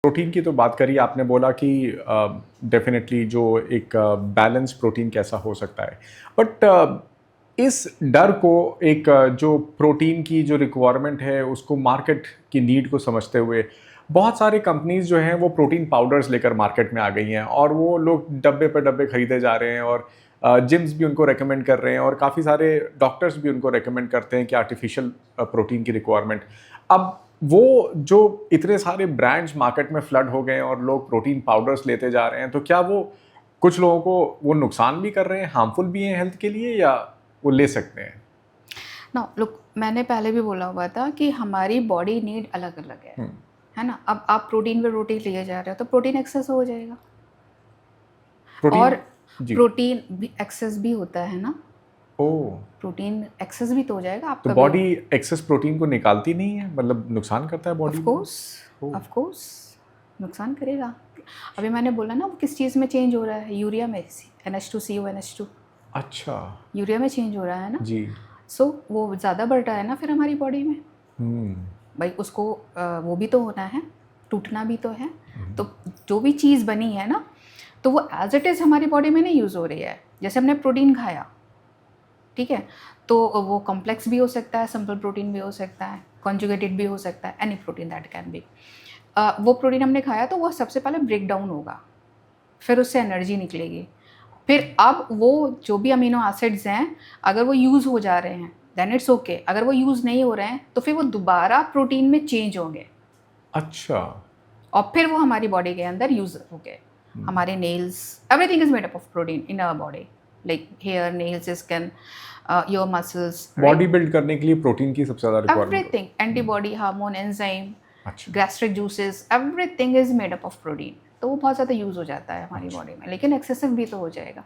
Protein की तो बात करी आपने, बोला कि डेफिनेटली जो एक बैलेंस प्रोटीन कैसा हो सकता है, बट इस डर को एक जो प्रोटीन की जो रिक्वायरमेंट है उसको मार्केट की नीड को समझते हुए बहुत सारी कंपनीज जो हैं वो प्रोटीन पाउडर्स लेकर मार्केट में आ गई हैं और वो लोग डब्बे पर डब्बे खरीदे जा रहे हैं और जिम्स भी उनको रेकमेंड कर रहे हैं और काफ़ी सारे डॉक्टर्स भी उनको रेकमेंड करते हैं कि आर्टिफिशियल प्रोटीन की रिक्वायरमेंट। अब वो जो इतने सारे ब्रांड्स मार्केट में फ्लड हो गए हैं और लोग प्रोटीन पाउडर्स लेते जा रहे हैं, तो क्या वो कुछ लोगों को वो नुकसान भी कर रहे हैं, हार्मफुल भी हैं हेल्थ के लिए, या वो ले सकते हैं? ना लुक, मैंने पहले भी बोला हुआ था कि हमारी बॉडी नीड अलग अलग है ना। अब आप प्रोटीन पे प्रोटीन लिए जा रहे हो तो प्रोटीन एक्सेस हो जाएगा। और प्रोटीन। जी। प्रोटीन भी एक्सेस भी होता है ना, ओह। प्रोटीन एक्सेस भी तो हो जाएगा आप तो कभी। बॉडी एक्सेस प्रोटीन को निकालती नहीं है, मतलब नुकसान करता है बॉडी ऑफ में? Course, oh. ऑफ कोर्स नुकसान करेगा। अभी मैंने बोला ना वो किस चीज़ में चेंज हो रहा है, यूरिया में, NH2CO NH2 अच्छा। यूरिया में चेंज हो रहा है ना। जी। सो वो ज़्यादा बढ़ रहा है ना फिर हमारी बॉडी में। हम्म। भाई उसको वो भी तो होना है, टूटना भी तो है। तो जो भी चीज़ बनी है ना, तो वो एज इट इज़ हमारी बॉडी में नहीं यूज़ हो रही है। जैसे हमने प्रोटीन खाया, ठीक है, तो वो कॉम्प्लेक्स भी हो सकता है, सिंपल प्रोटीन भी हो सकता है, कॉन्जुगेटेड भी हो सकता है, any protein that can be. वो प्रोटीन हमने खाया तो वो सबसे पहले ब्रेक डाउन होगा, फिर उससे एनर्जी निकलेगी। फिर अब वो जो भी अमीनो एसिड्स हैं, अगर वो यूज़ हो जा रहे हैं देन इट्स ओके। अगर वो यूज़ नहीं हो रहे हैं तो फिर वो दोबारा प्रोटीन में चेंज होंगे अच्छा। और फिर वो हमारी बॉडी के अंदर यूज़ होंगे। हमारे nails, everything is made up of protein in our body, like hair, nails, skin, your muscles, body build करने के लिए प्रोटीन की सबसे ज़्यादा requirement everything, antibody, hormone, enzyme, अच्छा। Gastric juices, everything is made up of protein. तो वो बहुत ज़्यादा यूज़ हो जाता है हमारी बॉडी में, लेकिन एक्सेसिव भी तो हो जाएगा।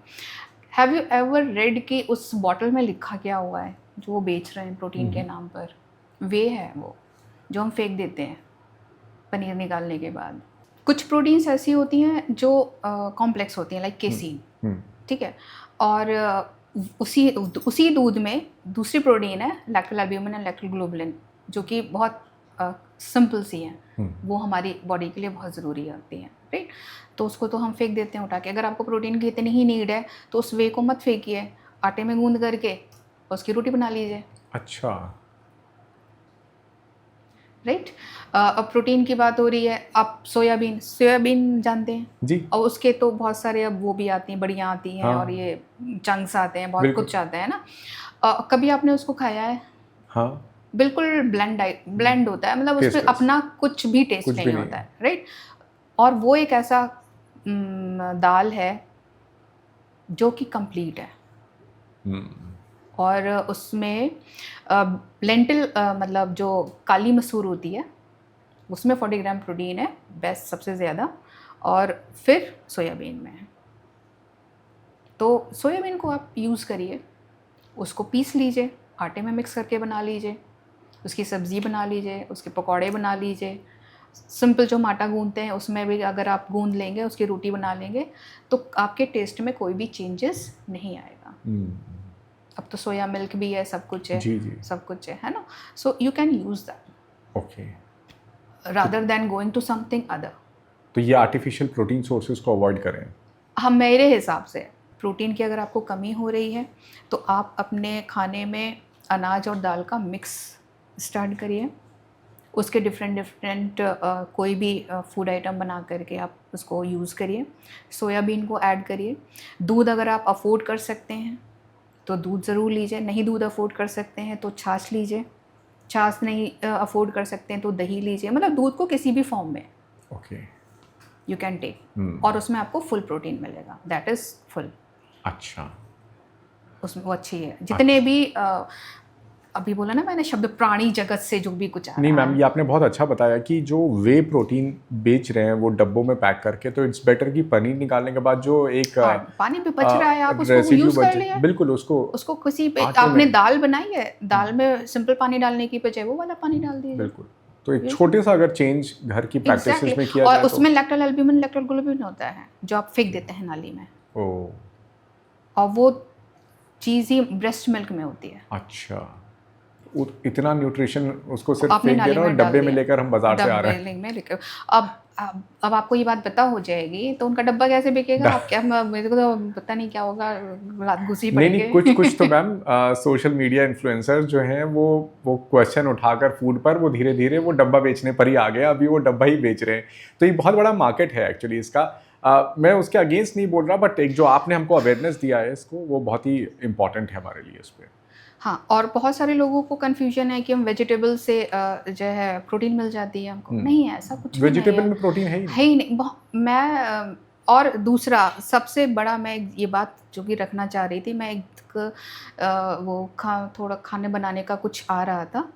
हैव यू एवर रेड कि उस बॉटल में लिखा क्या हुआ है जो वो बेच रहे हैं प्रोटीन के नाम पर? वे है वो जो हम फेंक देते हैं पनीर निकालने के बाद। कुछ प्रोटीन्स ऐसी होती हैं जो कॉम्प्लेक्स होती हैं, लाइक केसीन, ठीक है। और उसी दूध में दूसरी प्रोटीन है लैक्टोल एल्ब्यूमिन एंड लैक्टोल ग्लोबुलिन, जो कि बहुत सिंपल सी हैं। वो हमारी बॉडी के लिए बहुत ज़रूरी होती हैं, राइट। तो उसको तो हम फेंक देते हैं उठा के। अगर आपको प्रोटीन की इतनी ही नीड है तो उस वे को मत फेंकिए, आटे में गूंद करके उसकी रोटी बना लीजिए, अच्छा। राइट। अब प्रोटीन की बात हो रही है, आप सोयाबीन, सोयाबीन जानते हैं? जी। और उसके तो बहुत सारे अब वो भी आती हैं, बड़ियाँ आती हैं, और हाँ। ये चंक्स आते हैं, बहुत बिल्कुल। कुछ आता है ना। कभी आपने उसको खाया है? हाँ। बिल्कुल ब्लेंड होता है, मतलब उसमें टेस्टलेस। अपना कुछ भी टेस्ट कुछ भी नहीं नहीं होता है। है, राइट। और वो एक ऐसा दाल है जो कि कंप्लीट है। और उसमें लेंटिल, मतलब जो काली मसूर होती है, उसमें 40 ग्राम प्रोटीन है, बेस्ट सबसे ज़्यादा। और फिर सोयाबीन में है। तो सोयाबीन को आप यूज़ करिए, उसको पीस लीजिए, आटे में मिक्स करके बना लीजिए, उसकी सब्ज़ी बना लीजिए, उसके पकौड़े बना लीजिए। सिंपल जो आटा गूंदते हैं उसमें भी अगर आप गूंद लेंगे, उसकी रोटी बना लेंगे, तो आपके टेस्ट में कोई भी चेंजेस नहीं आएगा। अब तो सोया मिल्क भी है, सब कुछ है। जी जी। सब कुछ है ना। So you can use that okay. Rather than going to something other. तो ये आर्टिफिशियल प्रोटीन सोर्सेज को अवॉइड करें। हम, मेरे हिसाब से प्रोटीन की अगर आपको कमी हो रही है तो आप अपने खाने में अनाज और दाल का मिक्स स्टार्ट करिए। उसके डिफरेंट कोई भी फूड आइटम बना करके आप उसको यूज़ करिए। सोयाबीन को ऐड करिए। दूध अगर आप अफोर्ड कर सकते हैं तो दूध ज़रूर लीजिए, नहीं दूध अफोर्ड कर सकते हैं तो छाछ लीजिए, छाछ नहीं अफोर्ड कर सकते हैं तो दही लीजिए। मतलब दूध को किसी भी फॉर्म में ओके। यू कैन टेक, और उसमें आपको फुल प्रोटीन मिलेगा, दैट इज़ फुल। अच्छा। उसमें वो अच्छी है। जितने भी अभी बोला ना मैंने शब्द, प्राणी जगत से जो भी कुछ आ नहीं रहा मैम, है। ये आपने बहुत अच्छा बताया कि जो वे प्रोटीन बेच रहे हैं वो डब्बों में पैक करके, तो इट्स बेटर कि पनीर निकालने के बाद जो एक पानी भी बच रहा है, आप उसको रेसिड्यू यूज़ कर बचे, लिए। बिल्कुल उसको उसको किसी पे आटे आपने में। दाल बनाई है, दाल में सिंपल पानी डालने की बजाय वो वाला पानी डाल दीजिए। बिल्कुल। तो एक छोटे सा अगर चेंज घर की एग्जैक्टली। प्रैक्टिसेस में किया और जाए तो। उसमें लैक्टोल एल्ब्यूमिन, लैक्टोल ग्लोबुलिन होता है जो आप फेंक देते हैं नाली में, ओ। और वो चीज़ ही ब्रेस्ट मिल्क में होती है। अच्छा। इतना न्यूट्रिशन उसको सिर्फ आपने फेंक दे नाली रहे हो, में डाल डब्बे में दिया। लेकर हम बाजार से आ रहे हैं। डब्बे में लेकर अब आपको ये बात पता हो जाएगी तो उनका डब्बा कैसे बिकेगा? आप क्या, मेरे को तो पता नहीं क्या होगा, लात घुसी नहीं पड़ेगी। नहीं, कुछ तो मैम सोशल मीडिया इन्फ्लुएंसर जो हैं वो क्वेश्चन उठाकर फूड पर वो धीरे धीरे वो डब्बा बेचने पर ही आ गए, अभी वो डब्बा ही बेच रहे हैं। तो ये बहुत बड़ा मार्केट है एक्चुअली इसका। मैं उसके अगेंस्ट नहीं बोल रहा, बट एक जो आपने हमको अवेयरनेस दिया है इसको, वो बहुत ही इंपॉर्टेंट है हमारे लिए इस पर। हाँ, और बहुत सारे लोगों को कंफ्यूजन है कि हम वेजिटेबल से जो है प्रोटीन मिल जाती है हमको। नहीं है, ऐसा कुछ भी नहीं वेजिटेबल है। में प्रोटीन है ही है ही नहीं। मैं और दूसरा सबसे बड़ा, मैं ये बात जो कि रखना चाह रही थी, मैं वो थोड़ा खाने बनाने का कुछ आ रहा था,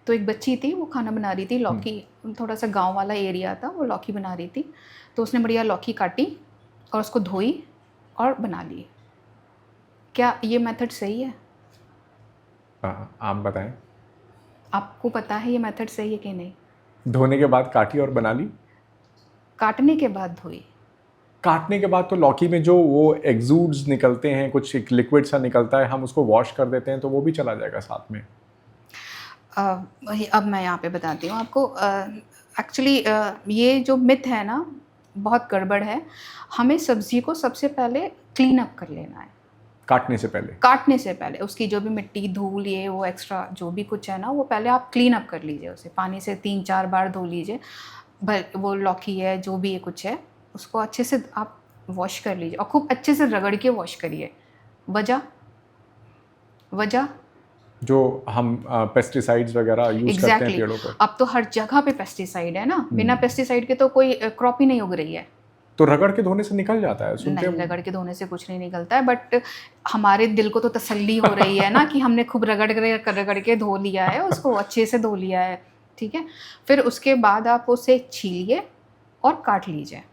तो एक बच्ची थी वो खाना बना रही थी, लौकी, थोड़ा सा गांव वाला एरिया था, वो लौकी बना रही थी, तो उसने बढ़िया लौकी काटी और उसको धोई और बना ली। क्या ये मेथड सही है? आप बताएं। आपको पता है ये मेथड सही है कि नहीं? धोने के बाद काटी और बना ली? काटने के बाद धोई। काटने के बाद तो लौकी में जो वो एक्सूड्स निकलते हैं, कुछ एक लिक्विड सा निकलता है, हम उसको वॉश कर देते हैं तो वो भी चला जाएगा साथ में। अब मैं यहाँ पे बताती हूँ आपको। एक्चुअली ये जो मिथ है ना, बहुत गड़बड़ है। हमें सब्जी को सबसे पहले क्लीन अप कर लेना है काटने से पहले उसकी जो भी मिट्टी, धूल, ये वो एक्स्ट्रा जो भी कुछ है ना, वो पहले आप क्लीन अप कर लीजिए। उसे पानी से 3-4 बार धो लीजिए। वो लौकी है, जो भी ये कुछ है, उसको अच्छे से आप वॉश कर लीजिए और खूब अच्छे से रगड़ के वॉश करिए। वजह जो हम पेस्टिसाइड्स वगैरह यूज करते हैं पेड़ों पर। अब तो हर जगह पे पेस्टिसाइड है ना, बिना पेस्टिसाइड के तो कोई क्रॉप ही नहीं उग रही है। तो रगड़ के धोने से निकल जाता है? नहीं, रगड़ के धोने से कुछ नहीं निकलता है, बट हमारे दिल को तो तसल्ली हो रही है ना कि हमने खूब रगड़ के धो लिया है, उसको अच्छे से धो लिया है, ठीक है। फिर उसके बाद आप उसे छीलिए और काट लीजिए,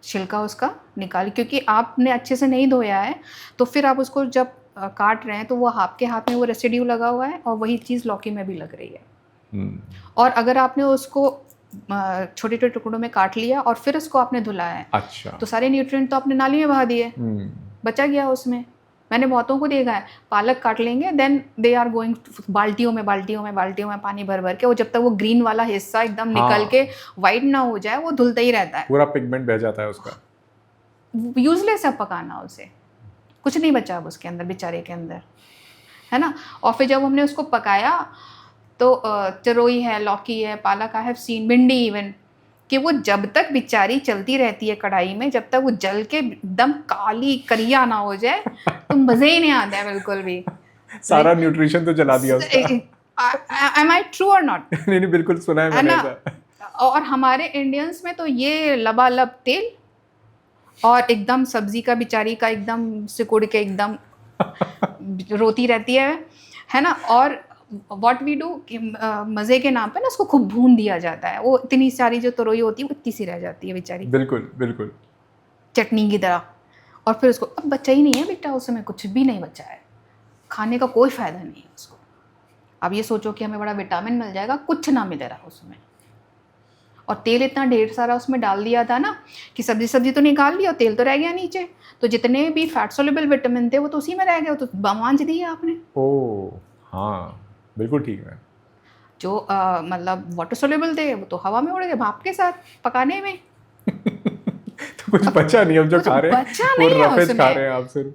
छिलका उसका निकाल, क्योंकि आपने अच्छे से नहीं धोया है, तो फिर आप उसको जब काट रहे हैं तो वो आपके हाथ में वो रेसिड्यू लगा हुआ है और वही चीज़ लौकी में भी लग रही है। और अगर आपने उसको छोटे छोटे टुकड़ों में काट लिया और फिर उसको आपने धुलाया है, अच्छा, तो सारे न्यूट्रिएंट तो आपने नाली में बहा दिए, बचा गया उसमें। मैंने बहुतों को देखा है, पालक काट लेंगे, देन दे आर गोइंग बाल्टियों में पानी भर भर के, वो जब तक वो ग्रीन वाला हिस्सा एकदम निकल के वाइट ना हो जाए, वो धुलता ही रहता है, पूरा पिगमेंट बह जाता है उसका। यूजलेस है पकाना, उसे कुछ नहीं बचा अब उसके अंदर, बेचारे के अंदर, है ना। और फिर जब हमने उसको पकाया तो चरोई है, लौकी है, पालक, आई हैव सीन, भिंडी इवन, कि वो जब तक बेचारी चलती रहती है कढ़ाई में, जब तक वो जल के एकदम काली करिया ना हो जाए तो मज़े ही नहीं आता है बिल्कुल भी। सारा न्यूट्रिशन तो जला दिया उसका। Am I true or not? नहीं, बिल्कुल सुना है मैंने ऐसा। और हमारे इंडियंस में तो ये लबालब तेल और एकदम सब्जी का बेचारी का एकदम सिकुड़ के एकदम रोती रहती है ना। और व्हाट वी डू कि मज़े के नाम पे ना उसको खूब भून दिया जाता है, वो इतनी सारी जो तरोई होती है वो इतनी सी रह जाती है बेचारी, बिल्कुल चटनी की तरह। और फिर उसको अब बचा ही नहीं है बेटा, उसमें कुछ भी नहीं बचा है, खाने का कोई फ़ायदा नहीं है उसको। अब ये सोचो कि हमें बड़ा विटामिन मिल जाएगा, कुछ ना मिल रहा उसमें। और तेल इतना ढेर सारा उसमें डाल दिया था ना कि सब्जी तो निकाल लिया, तेल तो रह गया नीचे, तो जितने भी फैट सोल्युबल विटामिन थे वो तो उसी में रह गए, वो तो बमांज दिया आपने। ओह हाँ, बिल्कुल ठीक है। जो मतलब वाटर सोल्युबल थे वो तो हवा में उड़ गए भाप के साथ पकाने में। तो कुछ बचा नहीं, अब जो खा रहे हैं वो रफेज खा रहे हैं आप सिर्फ।